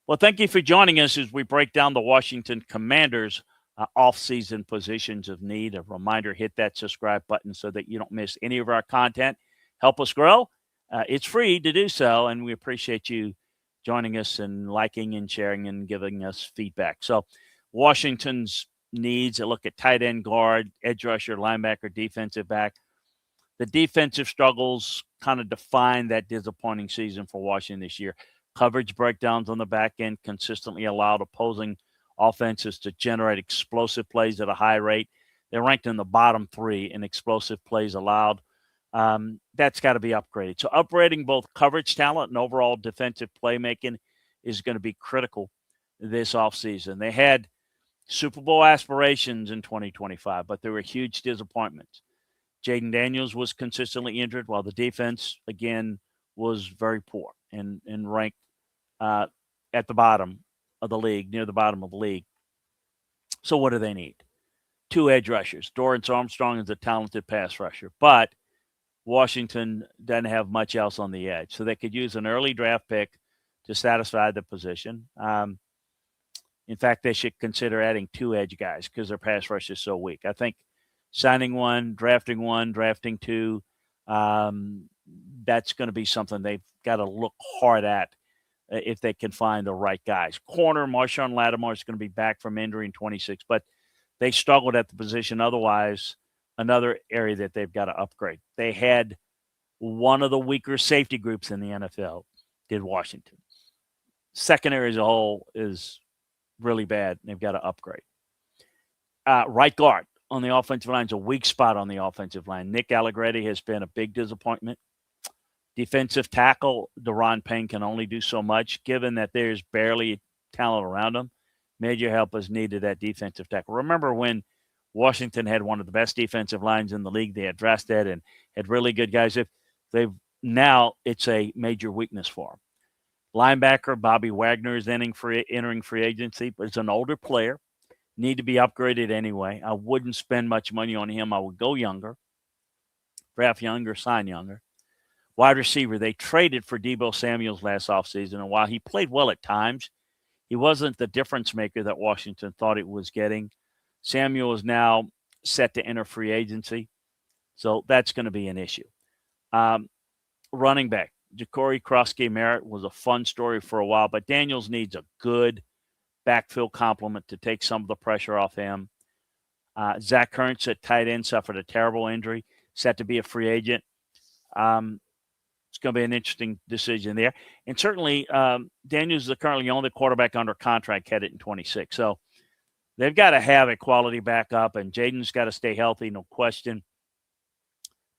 Well, thank you for joining us as we break down the Washington Commanders' off-season positions of need. A reminder, hit that subscribe button so that you don't miss any of our content. Help us grow. It's free to do so, and we appreciate you joining us and liking and sharing and giving us feedback. So Washington's needs, a look at tight end, guard, edge rusher, linebacker, defensive back. The defensive struggles kind of define that disappointing season for Washington this year. Coverage breakdowns on the back end consistently allowed opposing offenses to generate explosive plays at a high rate. They're ranked in the bottom 3 in explosive plays allowed. That's got to be upgraded. So upgrading both coverage talent and overall defensive playmaking is going to be critical this offseason. They had Super Bowl aspirations in 2025, but there were huge disappointments. Jaden Daniels was consistently injured, while the defense, again, was very poor and ranked at the bottom of the league, near the bottom of the league. So what do they need? 2 edge rushers. Dorrance Armstrong is a talented pass rusher, but Washington doesn't have much else on the edge. So they could use an early draft pick to satisfy the position. In fact, they should consider adding 2 edge guys because their pass rush is so weak. I think signing one, drafting 2, that's going to be something they've got to look hard at if they can find the right guys. Corner, Marshawn Lattimore is going to be back from injury in 26, but they struggled at the position. Otherwise, another area that they've got to upgrade. They had one of the weaker safety groups in the NFL, did Washington. Secondary as a whole is really bad. They've got to upgrade. Right guard on the offensive line is a weak spot on the offensive line. Nick Allegretti has been a big disappointment. Defensive tackle, Deron Payne can only do so much, given that there's barely talent around him. Major help is needed at defensive tackle. Remember when Washington had one of the best defensive lines in the league? They addressed that and had really good guys. Now it's a major weakness for them. Linebacker Bobby Wagner is entering free agency, but it's an older player. Need to be upgraded anyway. I wouldn't spend much money on him. I would go younger, draft younger, sign younger. Wide receiver, they traded for Deebo Samuels last offseason, and while he played well at times, he wasn't the difference maker that Washington thought it was getting. Samuel is now set to enter free agency, so that's going to be an issue. Running back, Ja'Cory Krosky-Merritt was a fun story for a while, but Daniels needs a good backfield complement to take some of the pressure off him. Zach Ertz at tight end suffered a terrible injury, set to be a free agent. It's going to be an interesting decision there. And certainly Daniels is currently the only quarterback under contract headed in 26. So they've got to have a quality backup, and Jaden's got to stay healthy, no question.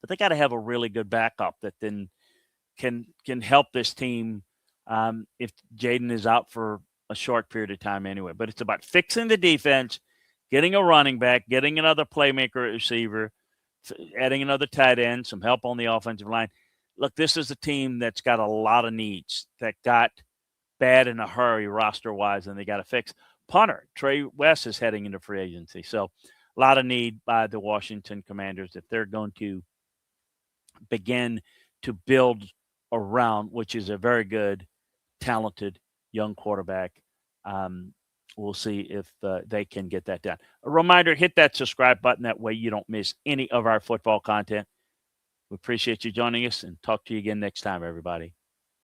But they got to have a really good backup that then can help this team if Jaden is out for a short period of time anyway. But it's about fixing the defense, getting a running back, getting another playmaker receiver, adding another tight end, some help on the offensive line. Look, this is a team that's got a lot of needs that got bad in a hurry roster-wise, and they got to fix. Punter, Trey West is heading into free agency. So a lot of need by the Washington Commanders if they're going to begin to build around, which is a very good, talented young quarterback. We'll see if they can get that done. A reminder, hit that subscribe button. That way you don't miss any of our football content. We appreciate you joining us and talk to you again next time, everybody.